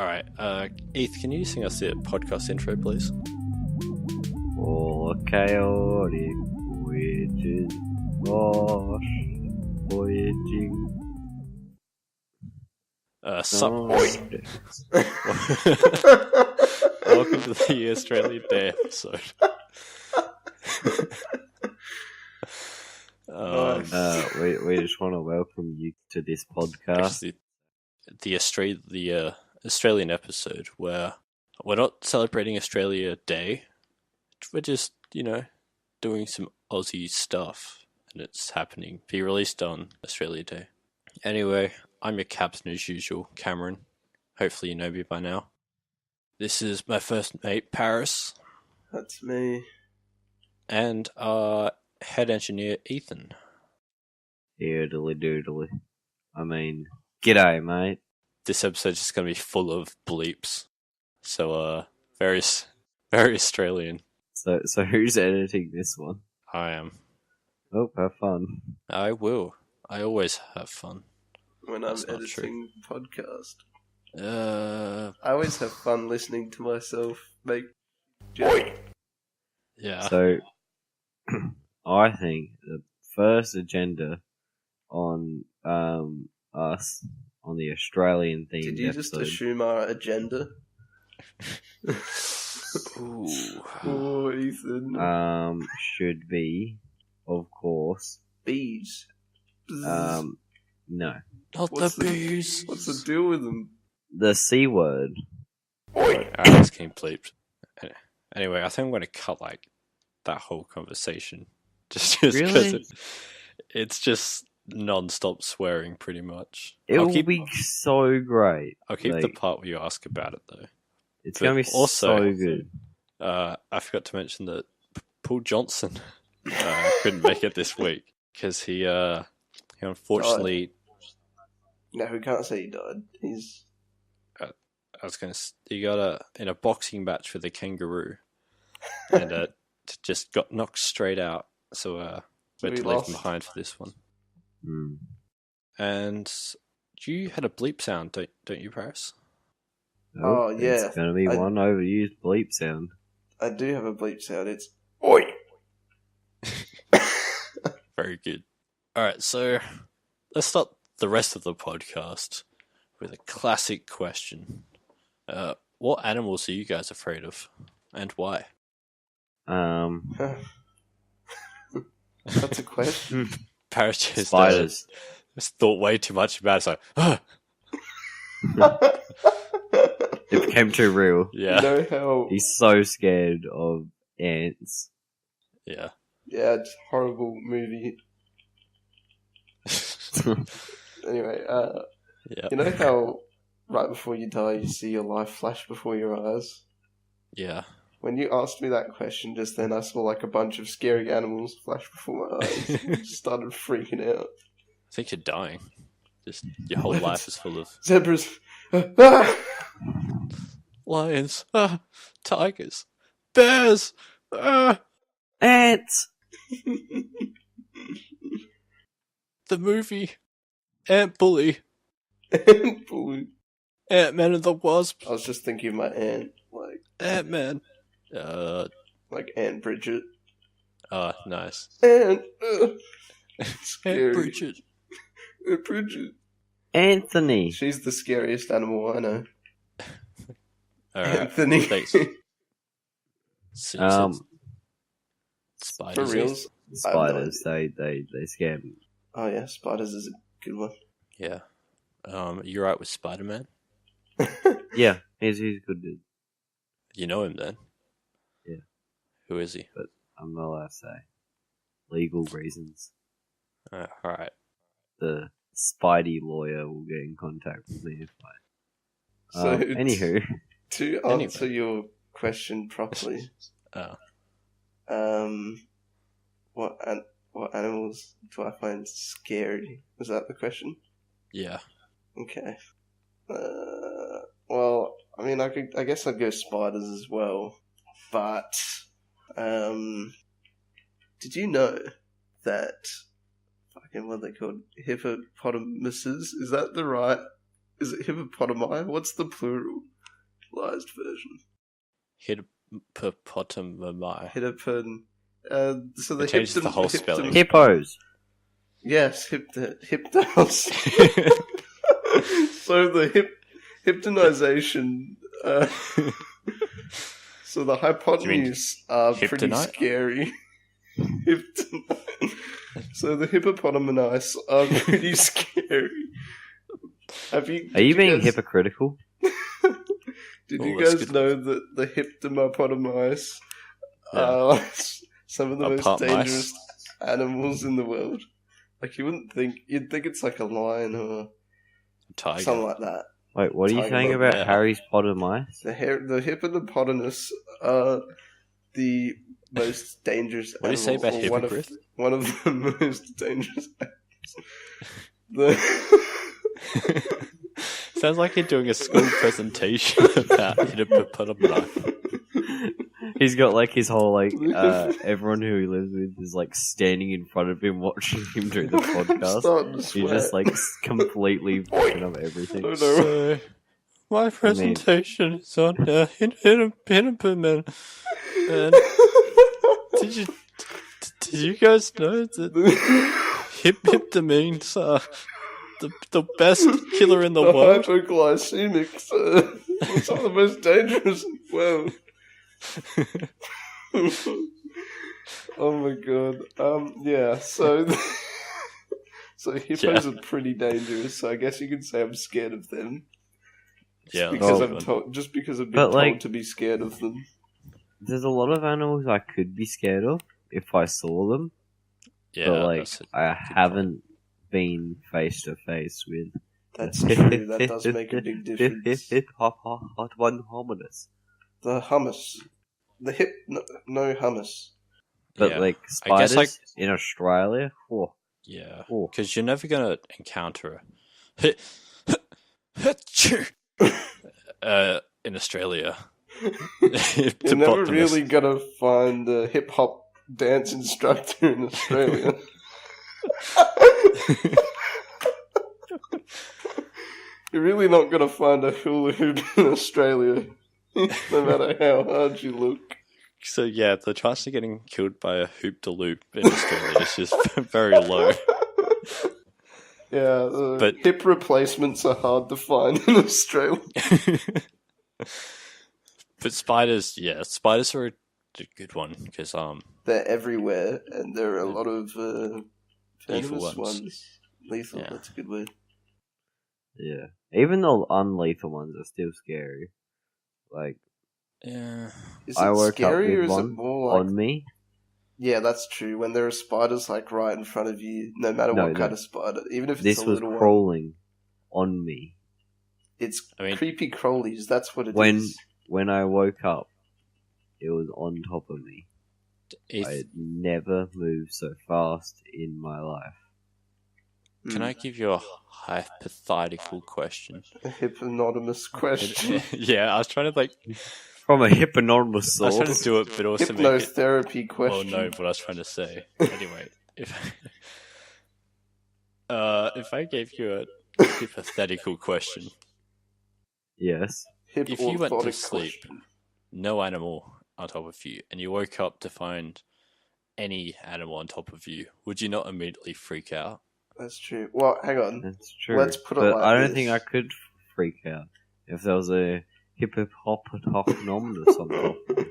Alright, Eth, can you sing us the podcast intro, please? For chaotic voyages, voyaging. Welcome to the Australian Day episode. We just want to welcome you to this podcast. The Australian episode where we're not celebrating Australia Day. We're just, doing some Aussie stuff, and it's happening. Be released on Australia Day. Anyway, I'm your captain as usual, Cameron. Hopefully you know me by now. This is my first mate, Paris. That's me. And our head engineer, Ethan. Doodly. I mean, g'day, mate. This episode is just going to be full of bleeps. So, very Australian. So who's editing this one? I am. Oh, have fun. I will. I always have fun. When I'm editing podcast. I always have fun listening to myself make jokes. Yeah. So, I think the first agenda on us on the Australian themed Did you just assume our agenda? Ooh. Oh, Ethan. Should be, of course, bees. No. Not What's the bees. What's the deal with them? The C word. Alright, this came bleeped. Anyway, I think I'm going to cut that whole conversation. Just because Really? it's just non-stop swearing, pretty much. It will be so great. I'll keep the part where you ask about it, though. It's going to be also, so good. I forgot to mention that Paul Johnson couldn't make it this week because he unfortunately died. No, we can't say he died. He got in a boxing match with a kangaroo and just got knocked straight out. So we had to leave him behind for this one. Mm. And you had a bleep sound, don't you, Paris? Oh, yeah. It's going to be one overused bleep sound. I do have a bleep sound. It's oi! Very good. Alright, so let's start the rest of the podcast with a classic question. What animals are you guys afraid of? And why? That's a question. Paris just Spiders. Just thought way too much about it. It's It became too real. yeah. You know how... He's so scared of ants. Yeah. Yeah, it's a horrible movie. Anyway, Yeah. you know how right before you die you see your life flash before your eyes? Yeah. When you asked me that question just then, I saw a bunch of scary animals flash before my eyes. I just started freaking out. I think you're dying. Just your whole life is full of Zebras. lions, tigers, bears, Ants! the movie Ant Bully, Bully. Ant-Man and the Wasp, I was just thinking of my aunt, Ant-Man. like Aunt Bridget. Oh, nice. Aunt, Aunt scary. Bridget. Aunt Bridget. Anthony! She's the scariest animal I know. Alright, Anthony. thanks. Spiders. For reals? Spiders, they scare me. Oh yeah, spiders is a good one. Yeah. You're right with Spider-Man? Yeah, he's a good dude. You know him then? Yeah. Who is he? But I'm not allowed to say. Legal reasons. Alright. The Spidey lawyer will get in contact with me if I... So, anywho. to answer your question properly, what animals do I find scary? Was that the question? Yeah. Okay. Well, I mean, I guess I'd go spiders as well, but did you know that fucking what are they called? Hippopotamuses? Is that the right? Is it hippopotami? What's the plural? civilized version. Hippopotami. Hippopon. So the It changes the whole spelling. Hippos. Yes, hypnos. So the hypnotization. So the hypotenuse are pretty hyptonite? scary. So the hippopotami are pretty scary. Are you being hypocritical? Did you guys know that the hippopotami are some of the most dangerous animals in the world? Like you'd think it's like a lion or Tiger. something like that. Wait, what are you saying about Harry's Potter mice? The hippopotamus are the most dangerous What do you say about hippogriff? One of the most dangerous animals. Sounds like you're doing a school presentation about hippopotami. He's got like his whole everyone who he lives with is like standing in front of him watching him do the podcast. He's just like completely fucking up everything. Oh, no. So, my presentation is on hippopotami. And did you guys know that hyptamines are the best killer in the world? Hypoglycemics are some of the most dangerous in the world. Oh my god. Yeah, so hippos are pretty dangerous, so I guess you could say I'm scared of them. Yeah, because I've been told to be scared of them. There's a lot of animals I could be scared of if I saw them. Yeah, but I haven't been face to face with. That's true. That does make a big difference. The hummus. No hummus. But spiders in Australia? Oh. Yeah. Because you're never going to encounter in Australia. You're never really going to find a hip-hop dance instructor in Australia. You're really not going to find a hula hoop in Australia, no matter how hard you look. So yeah, the chance of getting killed by a hoop-de-loop in Australia is just very low. Yeah, but hip replacements are hard to find in Australia. But spiders are a good one because they're everywhere, and there are a lot of lethal ones. Lethal, that's a good word. Yeah, even the unlethal ones are still scary. Yeah, is it scary or is it more like on me? Yeah, that's true. When there are spiders right in front of you, no matter what kind of spider, even if it's a little one. This was crawling on me. It's creepy crawlies. That's what it is. When I woke up, it was on top of me. I had never moved so fast in my life. Can I give you a hypothetical question? A hypnonomous question. Yeah, I was trying to from a hypnonomous source. I was trying to do it, but also hypnotherapy question. Oh no, what I was trying to say. Anyway, if I gave you a hypothetical question. Yes. If you went to sleep, no animal on top of you, and you woke up to find any animal on top of you, would you not immediately freak out? That's true. Well, hang on. That's true. Let's put it like this. I don't think I could freak out if there was a hippopotamus on top of me.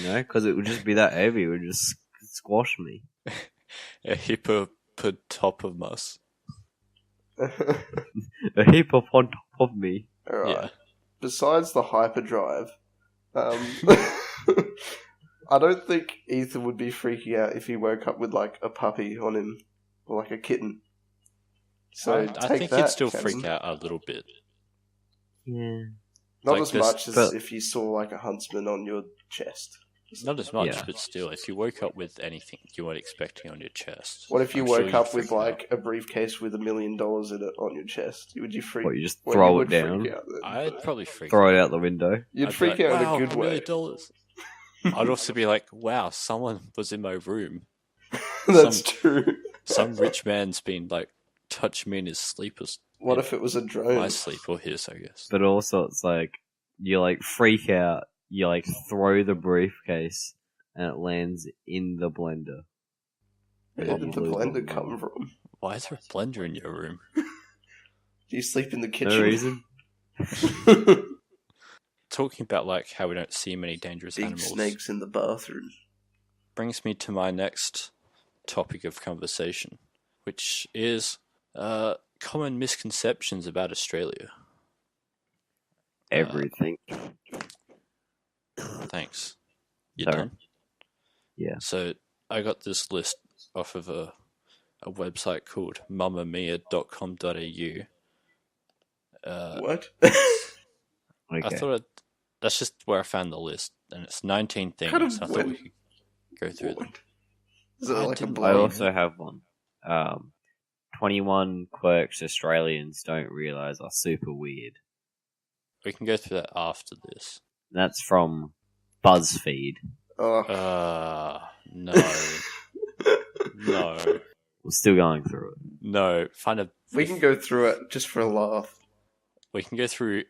Because it would just be that heavy. It would just squash me. A hippopotamus. A hip up on top of me. Alright. Yeah. Besides the hyperdrive, I don't think Ethan would be freaking out if he woke up with a puppy on him or a kitten. So I think he'd still freak out a little bit. Yeah. Not as much as if you saw a huntsman on your chest. Not as much, but still, if you woke up with anything you weren't expecting on your chest. What if you woke up with a briefcase with $1 million in it on your chest? Would you freak? What, you just throw it down? I'd probably freak. Throw it out the window. You'd freak out in a good way. $1 million. I'd also be like, "Wow, someone was in my room." That's true. Some rich man's been touch me in his sleep. What if it was a drone? My sleep or his, I guess. But also, it's you like freak out, you like throw the briefcase, and it lands in the blender. Where did the blender come from? Why is there a blender in your room? Do you sleep in the kitchen? No reason. Talking about like how we don't see many dangerous Big animals. snakes in the bathroom. Brings me to my next topic of conversation, which is common misconceptions about Australia. Everything. Thanks. You Sorry. done? Yeah. So I got this list off of a website called mamamia.com.au. What? Okay. I thought that's just where I found the list, and it's 19 things. Kind of I thought we could go through them. Is it like a I blade? also have one. 21 quirks Australians don't realise are super weird. We can go through that after this. That's from BuzzFeed. Oh. No. No. We're still going through it. No. We can go through it just for a laugh. We can go through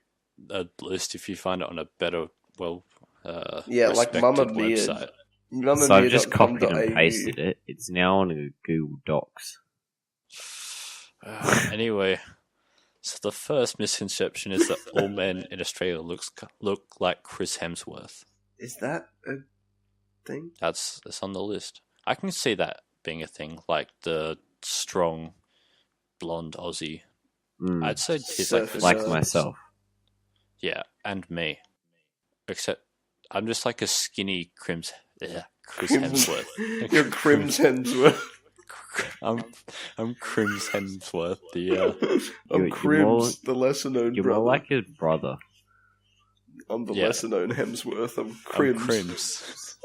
a list if you find it on a better, Yeah, like Mama Mia. website. So I've just copied and pasted it. It's now on Google Docs. Anyway, so the first misconception is that all men in Australia look like Crims Hemsworth. Is that a thing? That's on the list. I can see that being a thing, like the strong, blonde Aussie. I'd say he's like myself. Yeah, and me. Except I'm just like a skinny Crims Hemsworth. You're Crims Hemsworth. I'm Crims Hemsworth. I'm Crims, the lesser known brother. You're more like his brother. I'm the lesser known Hemsworth. I'm Crims.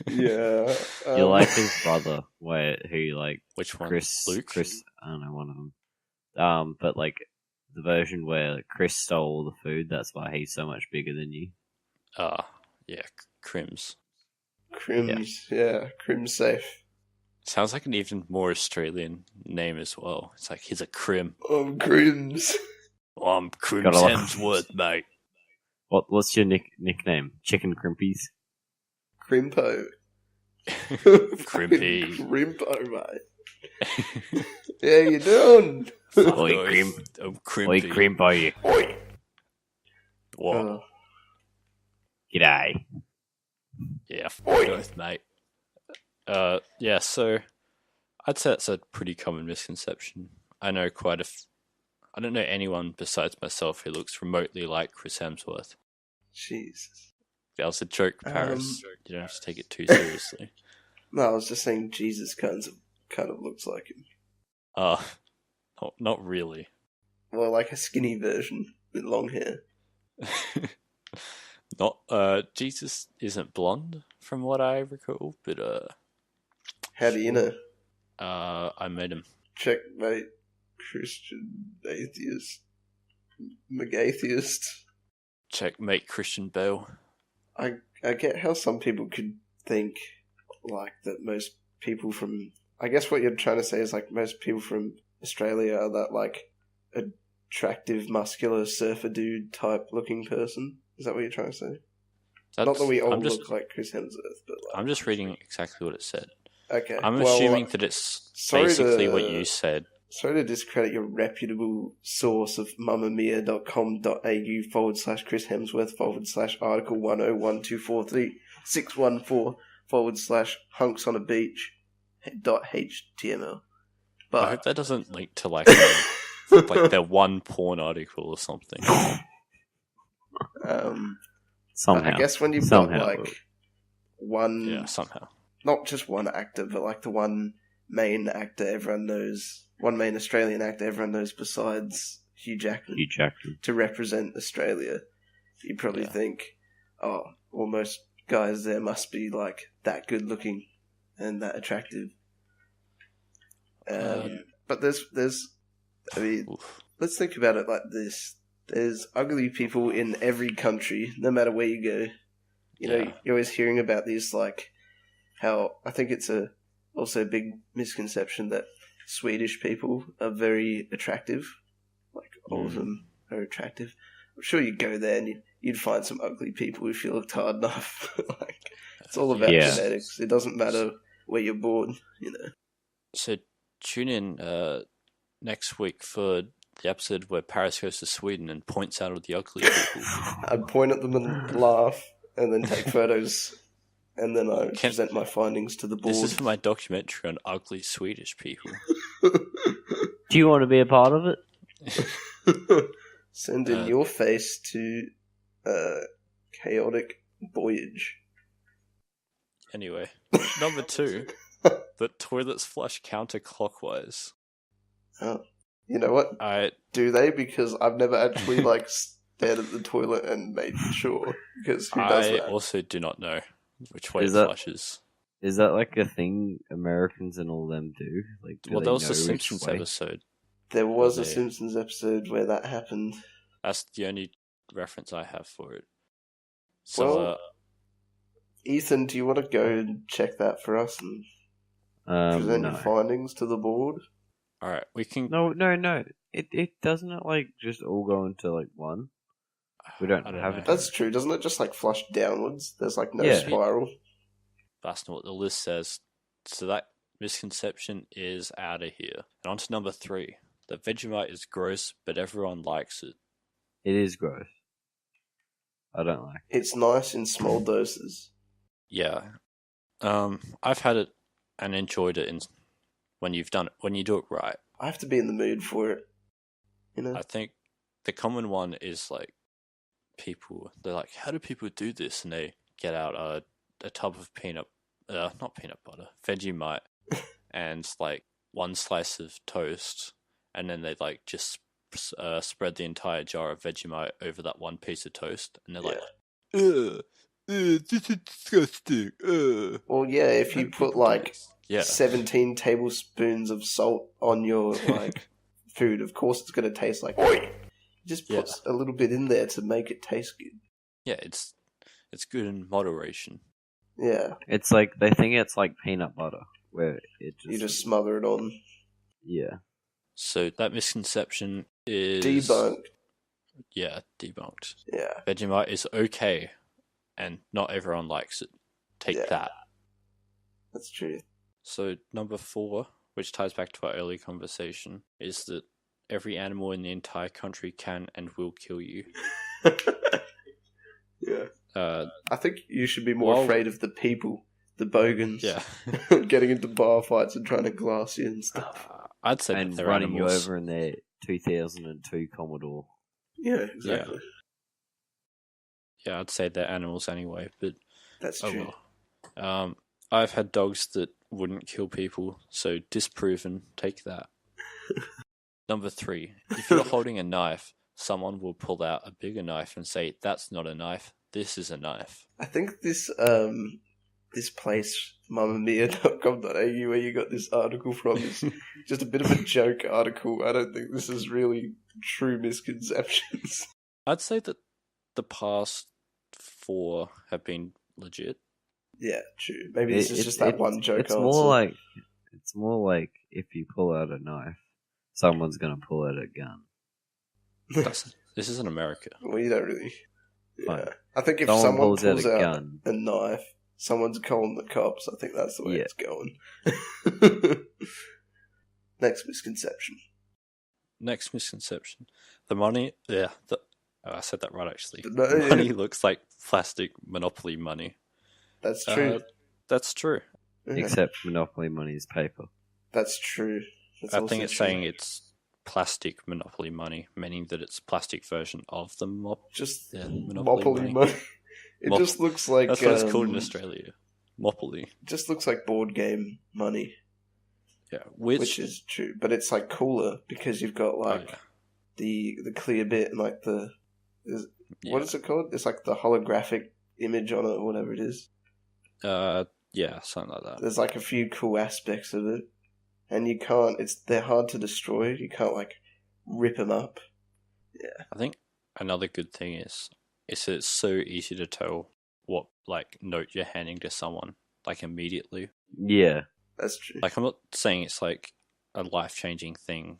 Yeah. You're like his brother, who like which one? Luke? Chris, I don't know, one of them. But like the version where Chris stole all the food, that's why he's so much bigger than you. Yeah, Crims. Yeah, Crims safe. Sounds like an even more Australian name as well. It's like he's a Crim. I'm Crims. I'm Crims Hemsworth, mate. What's your nickname? Chicken Crimpies? Crimpo. Crimpy. Crimpo, mate. Yeah, you doing? Oi, Crim. I'm Crimpy. Oi, Crimpo, you. Oi. What? G'day. Yeah, both, mate. Yeah, so I'd say that's a pretty common misconception. I know I don't know anyone besides myself who looks remotely like Crims Hemsworth. Jesus. That was a joke, Paris. You don't have to take it too seriously. No, I was just saying Jesus kind of looks like him. Not really. Well, like a skinny version with long hair. Jesus isn't blonde from what I recall, but how do you know? I met him. Checkmate, Christian atheist, McAtheist. Checkmate, Christian Bale. I get how some people could think like that most people from, I guess what you're trying to say is like most people from Australia are that like attractive, muscular surfer dude type looking person. Is that what you're trying to say? Not that we all look like Crims Hemsworth, but like, I'm just reading exactly what it said. Okay. I'm assuming that it's basically what you said. Sorry to discredit your reputable source of mamamia.com.au/Crims Hemsworth/article 101243614/hunks on a beach .html. But I hope that doesn't link to like like their one porn article or something. Somehow. I guess when you've got like not just one actor, but like the one main actor everyone knows, one main Australian actor everyone knows besides Hugh Jackman. To represent Australia, you probably think, oh, well, most guys there must be like that good looking and that attractive. But there's, I mean, let's think about it like this. There's ugly people in every country, no matter where you go. You know, you're always hearing about these, like, how, I think it's also a big misconception that Swedish people are very attractive. Like, all of them are attractive. I'm sure you'd go there and you'd find some ugly people if you looked hard enough. Like, it's all about genetics. It doesn't matter where you're born, you know. So tune in next week for the episode where Paris goes to Sweden and points out all the ugly people. I'd point at them and laugh, and then take photos, and then I present my findings to the board. This is for my documentary on ugly Swedish people. Do you want to be a part of it? Send in your face to Chaotic Voyage. Anyway, number 2, the toilets flush counterclockwise. Oh, you know what? Do they? Because I've never actually stared at the toilet and made sure. Because who does that? I also do not know which way it flushes. Is that like a thing Americans and all them do? Like, there was a Simpsons episode. There was a Simpsons episode where that happened. That's the only reference I have for it. So, Ethan, do you want to go and check that for us and present your findings to the board? All right, we can. No. It doesn't just all go into one. We don't have it. That's true. Doesn't it just flush downwards? There's no spiral. That's not what the list says. So that misconception is out of here. And on to number 3. The Vegemite is gross, but everyone likes it. It is gross. I don't like it. It's nice in small doses. Yeah. I've had it and enjoyed it when you do it right. I have to be in the mood for it. You know? I think the common one is they're like, how do people do this? And they get out a tub of not peanut butter, Vegemite, and one slice of toast, and then they just spread the entire jar of Vegemite over that one piece of toast, and they're like, ugh, this is disgusting. Well, yeah, if you put 17 tablespoons of salt on your food, of course it's going to taste like oil. Just put a little bit in there to make it taste good. Yeah, it's good in moderation. Yeah. It's they think it's like peanut butter, where you just smother it on. Yeah. So that misconception is... debunked. Yeah, debunked. Yeah. Vegemite is okay, and not everyone likes it. Take that. That's true. So number 4, which ties back to our earlier conversation, is that every animal in the entire country can and will kill you. Yeah. I think you should be more afraid of the people, the bogans, getting into bar fights and trying to glass you and stuff. I'd say and they're running animals. you over in their 2002 Commodore. Yeah, exactly. Yeah, I'd say they're animals anyway, but that's true. Well. I've had dogs that wouldn't kill people, so disproven. Take that. Number 3, if you're holding a knife, someone will pull out a bigger knife and say, "That's not a knife. This is a knife." I think this place, mamamia.com.au, where you got this article from, is just a bit of a joke article. I don't think this is really true misconceptions. I'd say that the past 4 have been legit. Yeah, true. Maybe this is just that one joke. It's more like if you pull out a knife, someone's gonna pull out a gun. This is in America. Well, you don't really. Yeah. Like, I think if someone pulls out gun, a knife, someone's calling the cops. I think that's the way it's going. Next misconception. The money. Yeah, I said that right actually. The money looks like plastic Monopoly money. That's true. That's true. Except Monopoly money is paper. That's true. I think it's saying it's plastic Monopoly money, meaning that it's plastic version of the Monopoly money. It just looks like... That's what it's called in Australia. Monopoly. It just looks like board game money. Yeah, which is true, but it's cooler because you've got the clear bit and what is it called? It's the holographic image on it or whatever it is. Yeah, something like that. There's a few cool aspects of it, and you can't. They're hard to destroy. You can't rip them up. Yeah, I think another good thing is it's so easy to tell what note you're handing to someone immediately. Yeah, that's true. I'm not saying it's a life-changing thing.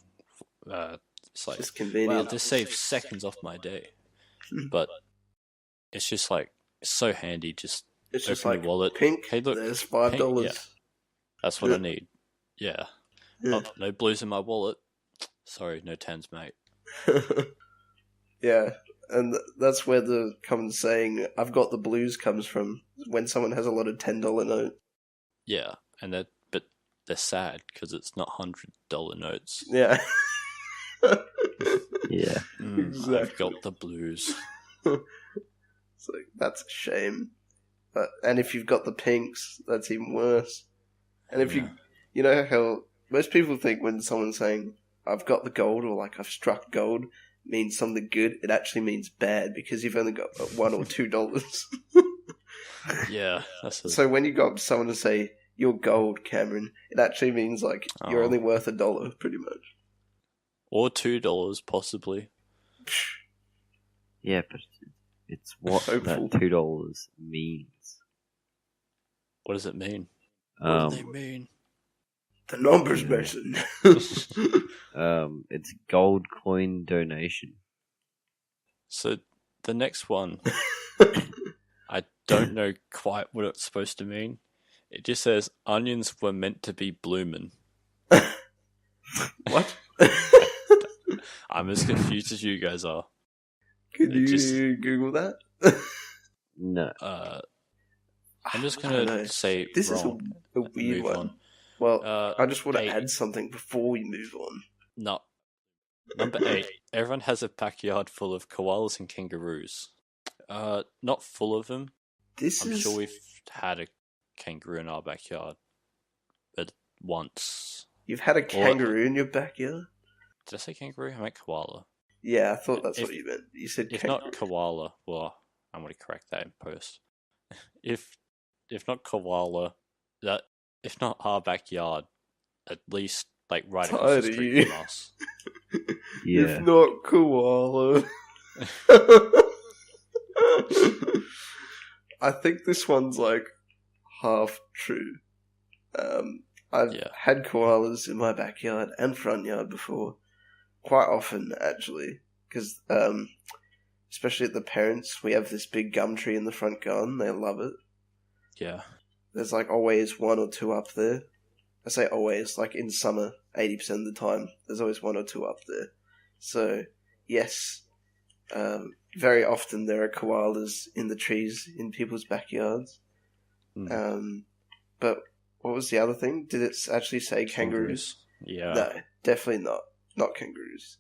It's like, just convenient. wow, this saves seconds off my day. But it's just like, it's so handy. Just it's open just like, your wallet. pink, Hey, look, there's $5. Yeah, that's what I need. Yeah. Oh, no blues in my wallet. Sorry, no tens, mate. Yeah, and that's where the common saying, I've got the blues, comes from, when someone has a lot of $10 notes. Yeah, and but they're sad because it's not $100 notes. Yeah. Yeah. Exactly. I've got the blues. It's like, that's a shame. And if you've got the pinks, that's even worse. And if you know how most people think when someone's saying, I've got the gold, or like I've struck gold, means something good, it actually means bad because you've only got $1 or $2. Yeah. So when you go up to someone and say, you're gold, Cameron, it actually means like you're only worth $1, pretty much. Or $2, possibly. Yeah, but it's what that $2 means. What does it mean? What do they mean? The numbers, Mason. It's gold coin donation. So the next one, I don't know quite what it's supposed to mean. It just says onions were meant to be bloomin'. What? I'm as confused as you guys are. Could you Google that? No. I'm just gonna say this wrong is a weird one. On. Well, I just want to 8. add something before we move on. No. Number 8. Everyone has a backyard full of koalas and kangaroos. Not full of them. I'm sure we've had a kangaroo in our backyard, but once. You've had a kangaroo in your backyard? Did I say kangaroo? I meant koala. Yeah, I thought that's what you meant. You said if kangaroo. Not koala, well, I'm going to correct that in post. If not koala, if not our backyard, at least like right across the street from us. Yeah. If not koala. I think this one's like half true. I've had koalas in my backyard and front yard before. Quite often, actually. Because, especially at the parents', we have this big gum tree in the front garden. They love it. Yeah. There's like always 1 or 2 up there. I say always, like in summer, 80% of the time, there's always 1 or 2 up there. So, yes, very often there are koalas in the trees in people's backyards. But what was the other thing? Did it actually say kangaroos? Yeah. No, definitely not. Not kangaroos.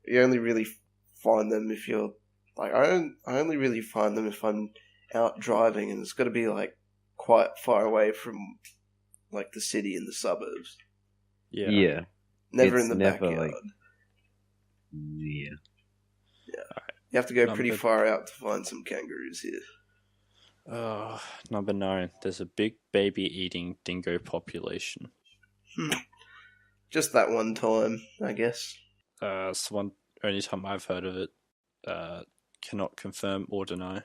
You only really find them if you're like I only really find them if I'm out driving, and it's got to be like quite far away from like the city and the suburbs. Yeah. Never in the backyard. Like... Yeah. Right. You have to go pretty far out to find some kangaroos here. Number 9. There's a big baby-eating dingo population. Just that one time, I guess. It's the only time I've heard of it. Cannot confirm or deny.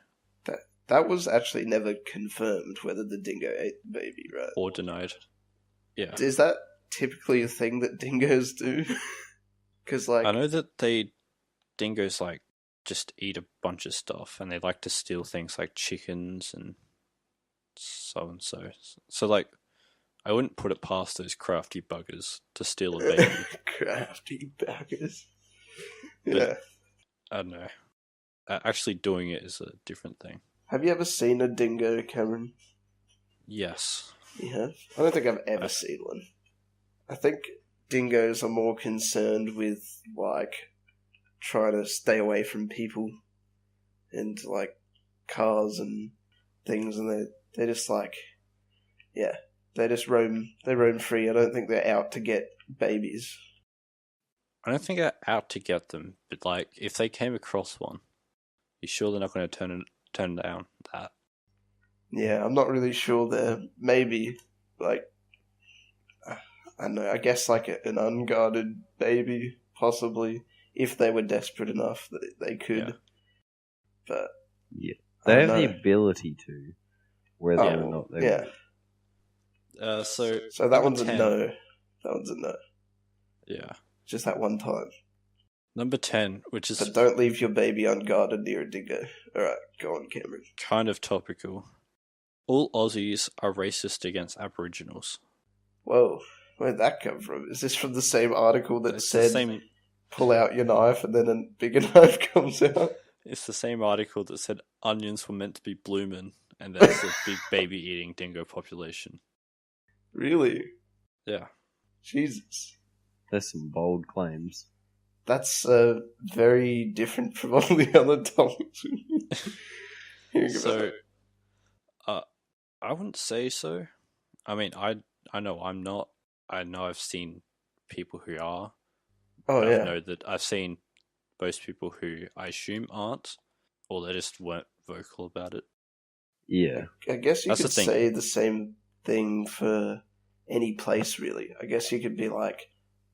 That was actually never confirmed whether the dingo ate the baby, right? Or denied. Yeah. Is that typically a thing that dingoes do? Because like I know that dingoes like just eat a bunch of stuff, and they like to steal things like chickens and so and so. So like, I wouldn't put it past those crafty buggers to steal a baby. Crafty buggers. But, yeah. I don't know. Actually doing it is a different thing. Have you ever seen a dingo, Cameron? Yes. You have? I don't think I've ever seen one. I think dingoes are more concerned with, like, trying to stay away from people and, like, cars and things, and they're just, like, yeah, they roam free. I don't think they're out to get babies. I don't think they're out to get them, but, like, if they came across one, you sure they're not going to turn down that? Yeah, I'm not really sure there. Maybe, like, I don't know, I guess like an unguarded baby, possibly, if they were desperate enough that they could. Yeah. But yeah, they have the ability to, whether or not they would. So that one's 10. A no. That one's a no. Yeah. Just that one time. Number 10, which is... But don't leave your baby unguarded near a dingo. Alright, go on, Cameron. Kind of topical. All Aussies are racist against Aboriginals. Whoa, where'd that come from? Is this from the same article that said, pull out your knife and then a bigger knife comes out? It's the same article that said onions were meant to be bloomin', and that's a big baby-eating dingo population. Really? Yeah. Jesus. There's some bold claims. That's very different from all the other topics. So, I wouldn't say so. I mean, I know I'm not. I know I've seen people who are. Oh, yeah. I know that I've seen most people who I assume aren't, or they just weren't vocal about it. Yeah. I guess you could say the same thing for any place, really. I guess you could be like,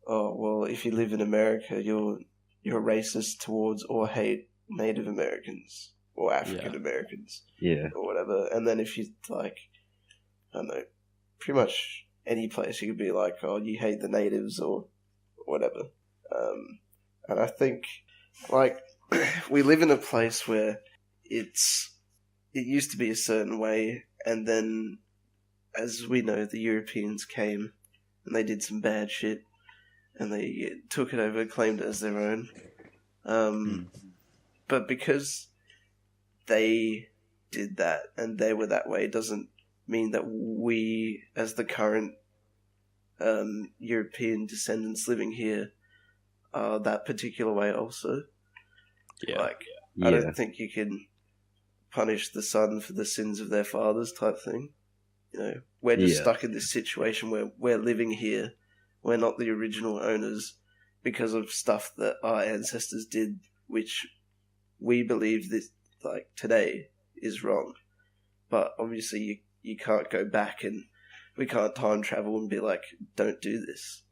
oh, well, if you live in America, you're racist towards or hate Native Americans or African Americans. Yeah. Or whatever. And then if you, like, I don't know, pretty much any place, you could be like, oh, you hate the natives or whatever. And I think, like, we live in a place where it used to be a certain way, and then, as we know, the Europeans came and they did some bad shit, and they took it over, claimed it as their own. But because they did that and they were that way, doesn't mean that we, as the current European descendants living here, are that particular way also. Yeah. I don't think you can punish the son for the sins of their fathers type thing. You know, we're just stuck in this situation where we're living here. We're not the original owners because of stuff that our ancestors did, which we believe this, like, today is wrong. But obviously you can't go back, and we can't time travel and be like, don't do this.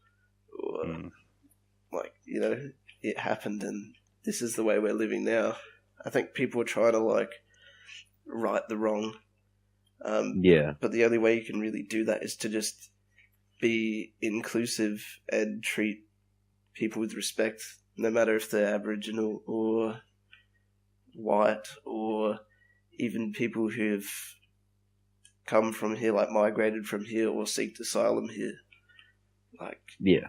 Or, like, you know, it happened and this is the way we're living now. I think people are trying to, like, right the wrong. But the only way you can really do that is to just be inclusive and treat people with respect, no matter if they're Aboriginal or white or even people who've come from here, like migrated from here or seeked asylum here. Like, we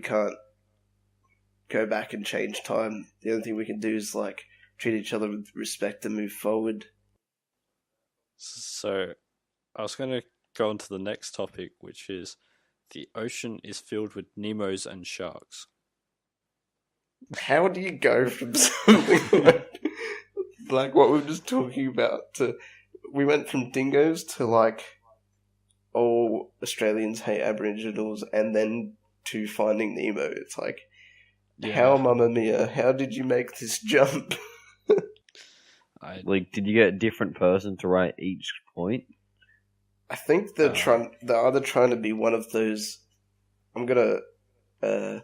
can't go back and change time. The only thing we can do is, like, treat each other with respect and move forward. So, I was going to go on to the next topic, which is the ocean is filled with Nemos and sharks. How do you go from something like what we were just talking about to... We went from dingoes to, like, all Australians hate Aboriginals, and then to Finding Nemo. It's like, how, Mamma Mia, how did you make this jump? Did you get a different person to write each point? I think they're either trying to be one of those... I'm going to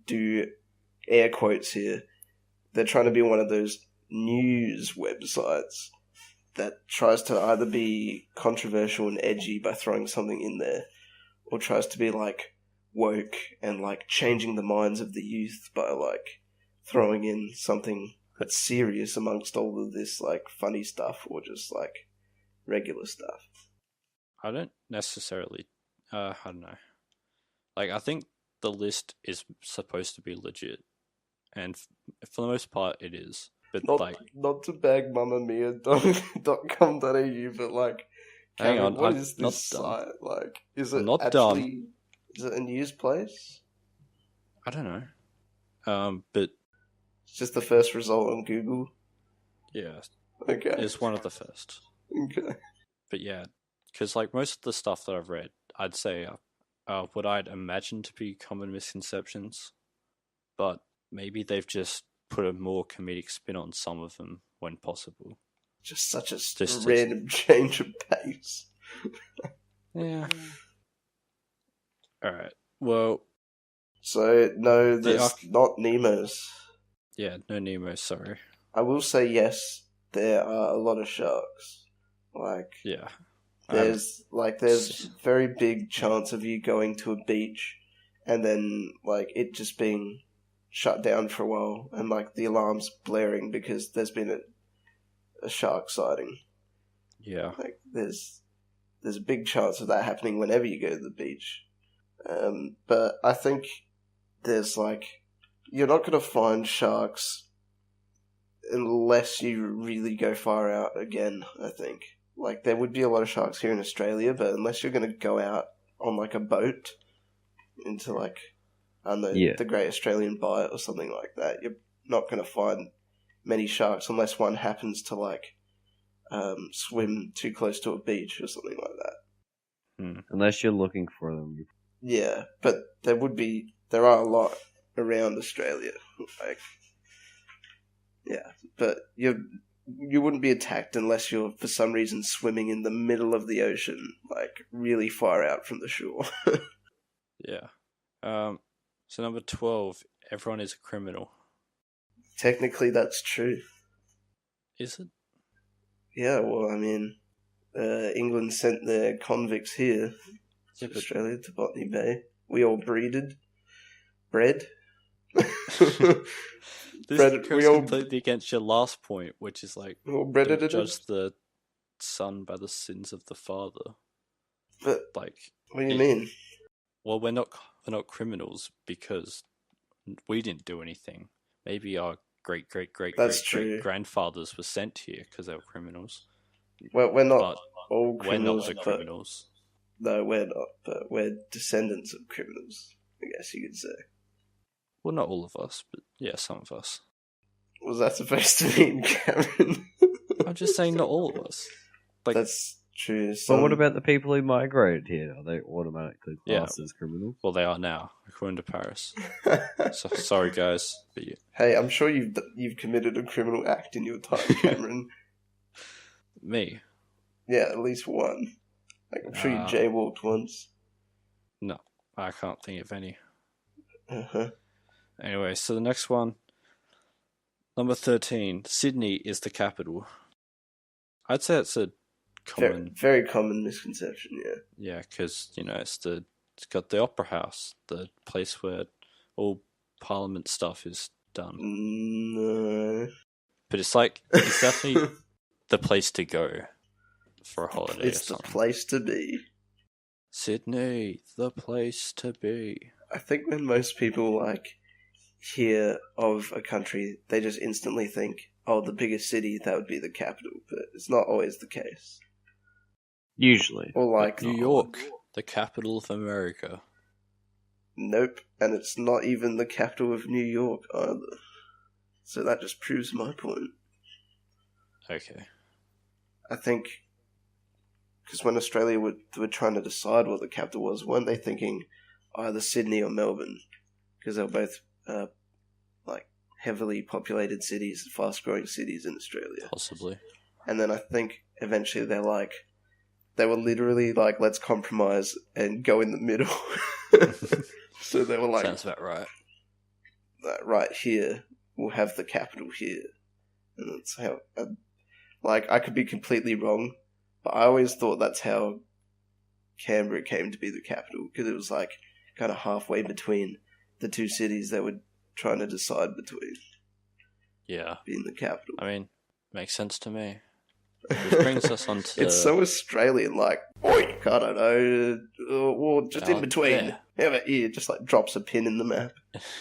do air quotes here. They're trying to be one of those news websites that tries to either be controversial and edgy by throwing something in there, or tries to be, like, woke and, like, changing the minds of the youth by, like, throwing in something that's serious amongst all of this, like, funny stuff or just, like, regular stuff. I don't necessarily... I don't know. Like, I think the list is supposed to be legit, and for the most part it is. But not to bag mammamia.com.au, but, like, hang on, what is this site? Like, is it not actually dumb. Is it a news place? I don't know. But it's just the first result on Google. Yeah. Okay. It's one of the first. Okay. But yeah, because, like, most of the stuff that I've read, I'd say what I'd imagine to be common misconceptions, but maybe they've just put a more comedic spin on some of them when possible. Just such a random change of pace. Yeah. Alright, well... So, no, there's not Nemos. Yeah, no Nemos, sorry. I will say yes, there are a lot of sharks. Like... Yeah. There's very big chance of you going to a beach and then like it just being shut down for a while, and like the alarms blaring because there's been a shark sighting. Yeah. Like there's a big chance of that happening whenever you go to the beach. But I think there's like, you're not going to find sharks unless you really go far out again, I think. Like, there would be a lot of sharks here in Australia, but unless you're going to go out on like a boat into like, I don't know, the Great Australian Bight or something like that, you're not going to find many sharks unless one happens to like swim too close to a beach or something like that. Unless you're looking for them. Yeah, but there are a lot around Australia. Like, yeah, but you wouldn't be attacked unless you're for some reason swimming in the middle of the ocean, like really far out from the shore. Yeah. So number 12, everyone is a criminal. Technically, that's true. Is it? Yeah, well, I mean, England sent their convicts here to Australia, to Botany Bay. We all bred. This goes completely against your last point, which is like, don't judge the son by the sins of the father. But like, what do you mean? Well, we're not criminals because we didn't do anything. Maybe our great grandfathers were sent here because they were criminals. Well, we're not all criminals. We're not the criminals. No, we're not, but we're descendants of criminals, I guess you could say. Well, not all of us, but yeah, some of us. Was that supposed to mean, Cameron? I'm just saying not all of us. Like, that's true. But what about the people who migrated here? Are they automatically classed as criminals? Well, they are now, according to Paris. So, sorry, guys. But yeah. Hey, I'm sure you've committed a criminal act in your time, Cameron. Me? Yeah, at least one. Like, I'm sure you jaywalked once. No, I can't think of any. Uh-huh. Anyway, so the next one, number 13, Sydney is the capital. I'd say it's a common... Very common misconception, yeah. Yeah, because, it's got the Opera House, the place where all Parliament stuff is done. No. But it's definitely the place to go for a holiday. It's the place to be. Sydney, the place to be. I think when most people, hear of a country, they just instantly think, oh, the biggest city, that would be the capital. But it's not always the case. Usually. Or New York, the capital of America. Nope, and it's not even the capital of New York either. So that just proves my point. Okay. I think, because when Australia were trying to decide what the capital was, weren't they thinking either Sydney or Melbourne? Because they were both, heavily populated cities, fast-growing cities in Australia. Possibly. And then I think eventually they were literally let's compromise and go in the middle. So they were sounds about right. Right here, we'll have the capital here. And that's how, I could be completely wrong, but I always thought that's how Canberra came to be the capital, because it was kind of halfway between the two cities they were trying to decide between. Yeah. Being the capital. I mean, makes sense to me. Which brings us on to... It's so Australian, I don't know, or just in between. There. How about here? Just drops a pin in the map.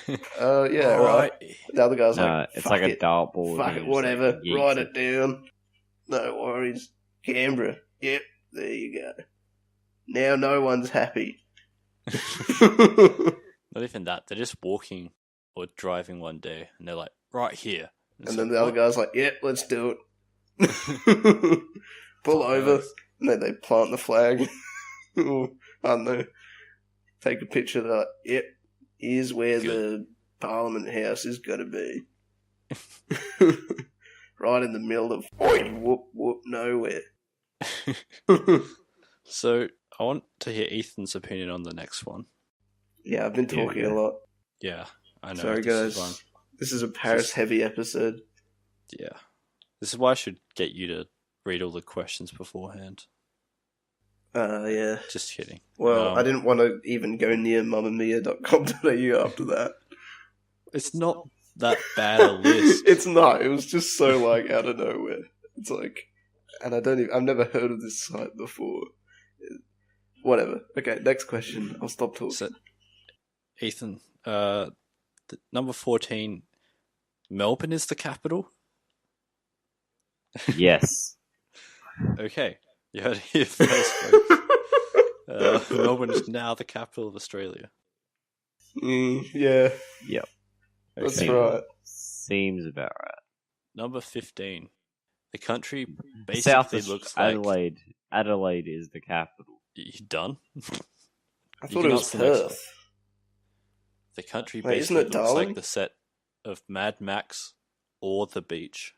Yeah, right. The other guy's it's like a dartboard. Fuck it, whatever. Write it down. No worries. Canberra. Yep, there you go. Now no one's happy. Not even that. They're just walking or driving one day, and they're right here. And then the other guy's yep, let's do it. Pull over. And then they plant the flag. Or, I don't know. Take a picture. They're yep, here's where the Parliament House is going to be. Right in the middle of whoop, nowhere. So, I want to hear Ethan's opinion on the next one. Yeah, I've been talking a lot. Yeah, I know. Sorry, guys. This is a Paris-heavy episode. Yeah. This is why I should get you to read all the questions beforehand. Yeah. Just kidding. Well, I didn't want to even go near mamamia.com.au after that. It's not that bad a list. It's not. It was just so, like, out of nowhere. It's like... And I've never heard of this site before. Whatever. Okay, next question. I'll stop talking. So, Ethan, number 14, Melbourne is the capital? Yes. Okay, you heard it here first, folks. Melbourne is now the capital of Australia. Yeah. Yep. That's Okay. right. Seems about right. Number 15. The country basically South looks like... Adelaide. Adelaide is the capital. You done? I thought it was Perth. The country Wait, basically isn't it looks Darwin? like the set of Mad Max or The Beach.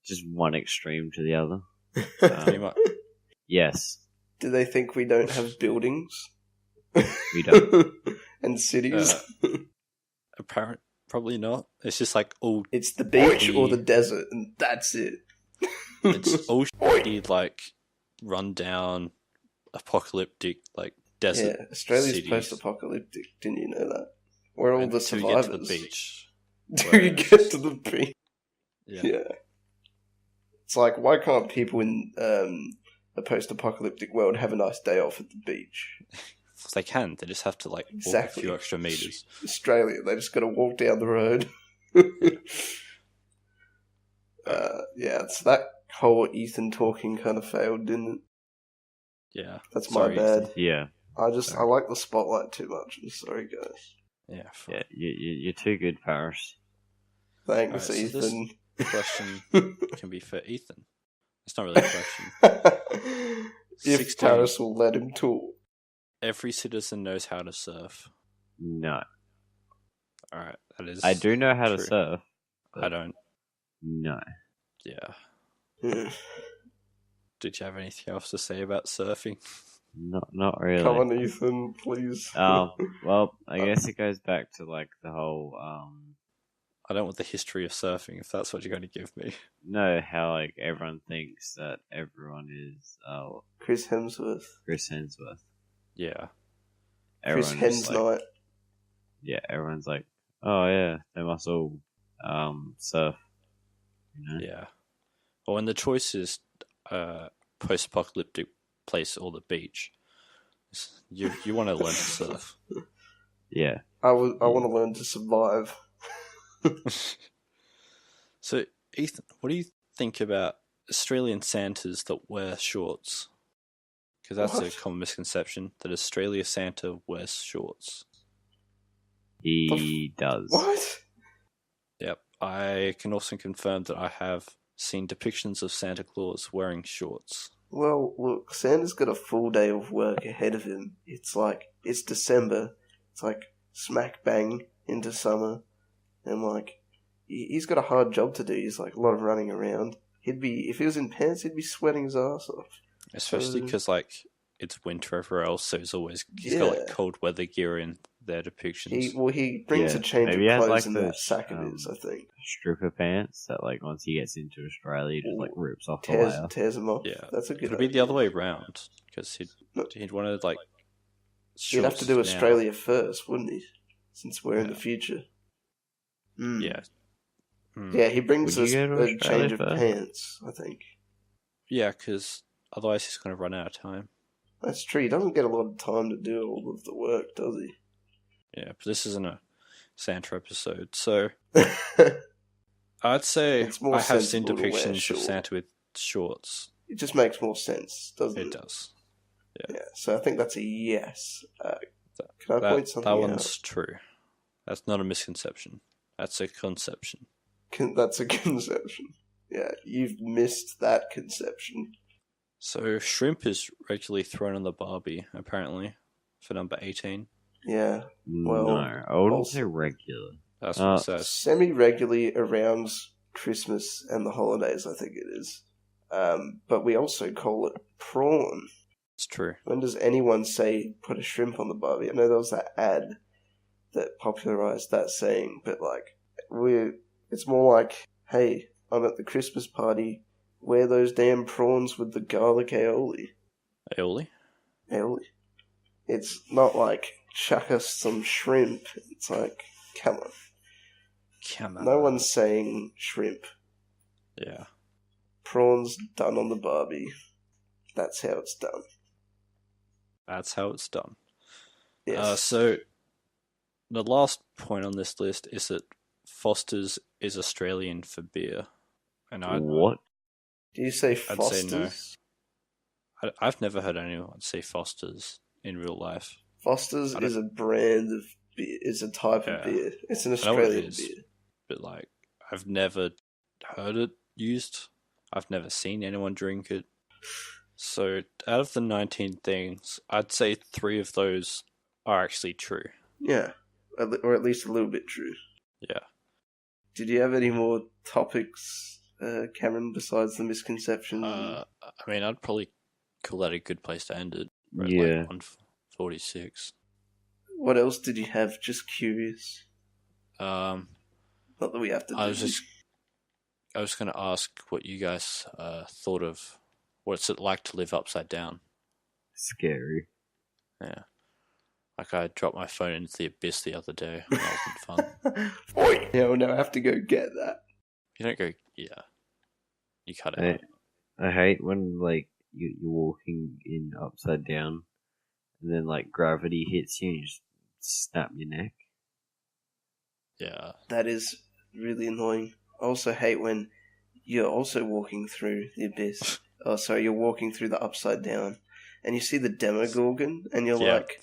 Just one extreme to the other. Pretty much. Yes. Do they think we don't have buildings? We don't. And cities? Apparently, probably not. It's just like all... It's the beach or the desert, and that's it. It's all shitty, like, run-down, apocalyptic, like, desert Yeah, Australia's cities. Post-apocalyptic. Didn't you know that? We're all the Until survivors. you get to the beach. Till you get to the beach. Yeah. It's like, why can't people in a post-apocalyptic world have a nice day off at the beach? They can. They just have to, like, walk Exactly. a few extra meters. Australia, they just got to walk down the road. Yeah, so that whole Ethan talking kind of failed, didn't it? Yeah. That's Sorry, my bad. Ethan. Yeah. I like the spotlight too much. I'm sorry, guys. Yeah. Yeah. You're too good, Paris. Thanks, Alright, so Ethan. this question can be for Ethan. It's not really a question. If 16. Paris will let him talk. Every citizen knows how to surf. No. Alright, that is... I do know how to true. surf. I don't. No. Yeah. Yeah. Did you have anything else to say about surfing? Not really. Come on, Ethan, please. Well, I guess it goes back to like the whole I don't want the history of surfing, if that's what you're going to give me. no, how like everyone thinks that everyone is Chris Hemsworth. Chris Hemsworth. Yeah. Chris Everyone's like, Hemsnight. yeah, everyone's like, oh yeah, they must all surf. You know? Yeah. Well, when the choice is post-apocalyptic place or the beach, you want to learn to surf. Yeah. I want to learn to survive. So, Ethan, what do you think about Australian Santas that wear shorts? Because that's What? a common misconception, that Australia Santa wears shorts. He does. What? Yep. I can also confirm that I have seen depictions of Santa Claus wearing shorts. Well, look, Santa's got a full day of work ahead of him. It's December. It's like smack bang into summer. And like, he's got a hard job to do. He's like a lot of running around. If he was in pants, he'd be sweating his ass off. Especially because, like, it's winter everywhere else, so he's got, like, cold weather gear in their depictions. He brings Yeah. a change Maybe he of has, clothes like, in those, that sack of his, I think. Stripper pants that like once he gets into Australia, he just like rips off the Tears, layer. tears them off. Yeah. That's a good It'd be idea. the other way around, because he'd want to, like... He'd have to do shorts Australia first, wouldn't he? Since we're in the Yeah. future. now. Mm. Yeah. Mm. Yeah, he brings Would us you go to a Australia change of first? pants, I think. Yeah, because otherwise he's going to run out of time. That's true. He doesn't get a lot of time to do all of the work, does he? Yeah, but this isn't a Santa episode, so I'd say It's more I have seen sensible to wear depictions of shorts. Santa with shorts. It just makes more sense, doesn't it? It does. Yeah, so I think that's a yes. Can I point something That out? one's true. That's not a misconception. That's a conception. That's a conception. Yeah, you've missed that conception. So shrimp is regularly thrown on the barbie, apparently, for number 18. Yeah, well, no, I wouldn't also- say regular. That's what it says. semi-regularly around Christmas and the holidays, I think it is. But we also call it prawn. It's true. When does anyone say put a shrimp on the barbie? I know there was that ad that popularized that saying, but like it's more like, hey, I'm at the Christmas party Where those damn prawns with the garlic aioli. Aioli? Aioli. It's not like, chuck us some shrimp. It's like, come on. Come on. No one's saying shrimp. Yeah. Prawns done on the barbie. That's how it's done. That's how it's done. Yes. So, the last point on this list is that Foster's is Australian for beer. And What? Do you say I'd Foster's? say no. I've never heard anyone say Foster's in real life. Foster's is a brand of beer. It's a type of beer. It's an Australian beer. But, like, I've never heard it used. I've never seen anyone drink it. So, out of the 19 things, I'd say 3 of those are actually true. Yeah. Or at least a little bit true. Yeah. Did you have any more topics, Cameron, besides the misconceptions? I mean, I'd probably call that a good place to end it. Yeah. Like 146. What else did you have? Just curious. Not that we have to do. I was going to ask what you guys thought of what's it like to live upside down. Scary. Yeah. Like, I dropped my phone into the abyss the other day. That wasn't fun. Yeah, well, now I have to go get that. You don't go... Yeah. You cut it out. I hate when, like, you're walking in upside down, and then, like, gravity hits you and you just snap your neck. Yeah. That is really annoying. I also hate when you're also walking through the abyss. Oh, sorry, you're walking through the upside down, and you see the Demogorgon, and you're like...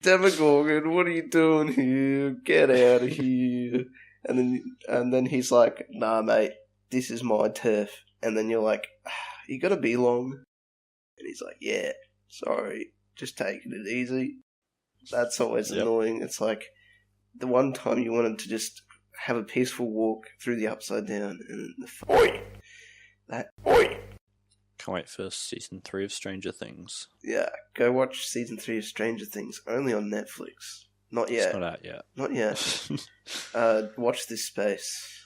Demogorgon, what are you doing here? Get out of here. And then he's like, nah, mate, this is my turf. And then you're like, you gotta be long. And he's like, yeah, sorry, just taking it easy. That's always annoying. It's like the one time you wanted to just have a peaceful walk through the upside down and Can't wait for season 3 of Stranger Things. Yeah, go watch season 3 of Stranger Things, only on Netflix. Not yet. It's not out yet. Not yet. Watch this space.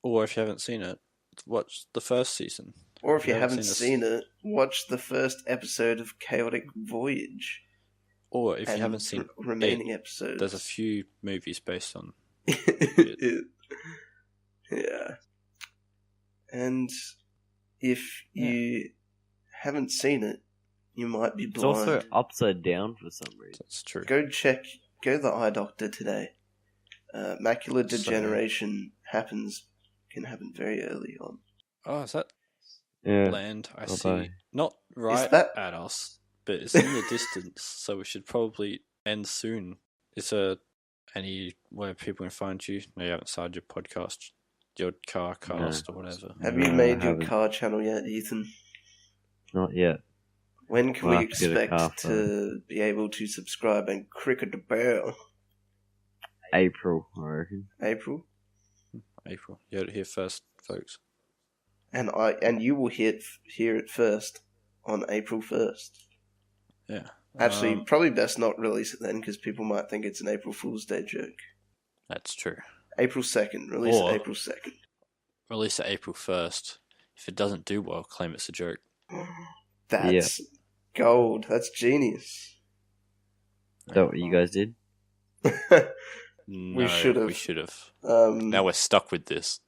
Or if you haven't seen it, watch the first season. Or if you haven't seen it, watch the first episode of Chaotic Voyage. Or if you haven't seen remaining episodes. There's a few movies based on it. Yeah. And if you haven't seen it, you might be blind. It's also upside down for some reason. That's true. Go to the eye doctor today. Macular degeneration can happen very early on. Oh, is that land? I see. Bye. Not right at us, but it's in the distance, so we should probably end soon. Is there anywhere people can find you? No, you haven't started your podcast, your car cast or whatever. Have you made your car channel yet, Ethan? Not yet. When can we expect to be able to subscribe and cricket the bell? April, I reckon. April. You heard it here first, folks. And you will hear it first on April 1st. Yeah. Actually, probably best not release it then, because people might think it's an April Fool's Day joke. That's true. April 2nd. Release it April 2nd. Release it April 1st. If it doesn't do well, claim it's a joke. That's gold. That's genius. Is that what you guys did? No, we should have. Now we're stuck with this.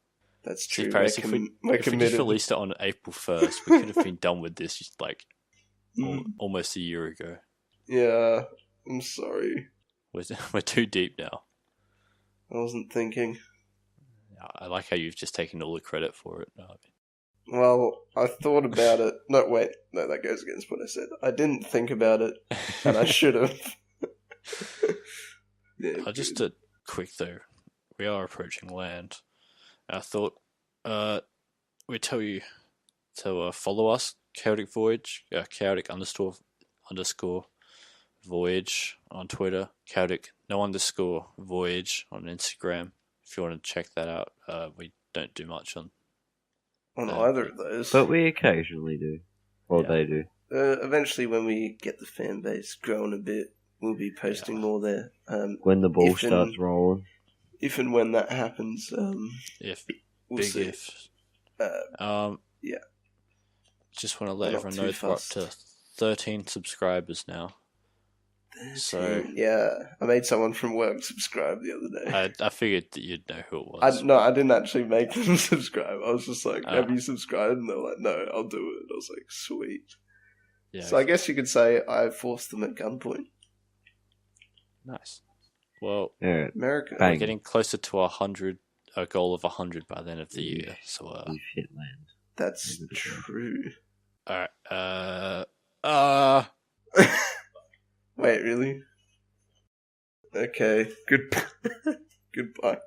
That's true. Paris, if we just released it on April 1st, we could have been done with this like almost a year ago. Yeah, I'm sorry. We're too deep now. I wasn't thinking. I like how you've just taken all the credit for it. Well, I thought about it. No, wait. No, that goes against what I said. I didn't think about it, and I should have. Just a quick, though. We are approaching land. I thought we'd tell you to follow us, Chaotic Voyage, Chaotic __ Voyage on Twitter, Chaotic _ Voyage on Instagram. If you want to check that out, we don't do much on either of those. But we occasionally do. They do. Eventually, when we get the fan base growing a bit, we'll be posting more there. When the ball starts rolling. If and when that happens. If. We'll Big see. if. Yeah. Just want to let everyone know that we're up to 13 subscribers now. 13. So yeah, I made someone from work subscribe the other day. I figured that you'd know who it was. I didn't actually make them subscribe. I was just like, have you subscribed? And they're like, no, I'll do it. I was like, sweet. Yeah, so I guess you could say I forced them at gunpoint. Nice. Well, America. We're getting closer to a goal of 100 by the end of the year. So we've hit land. That's true. Alright, Wait, really? Okay. Goodbye.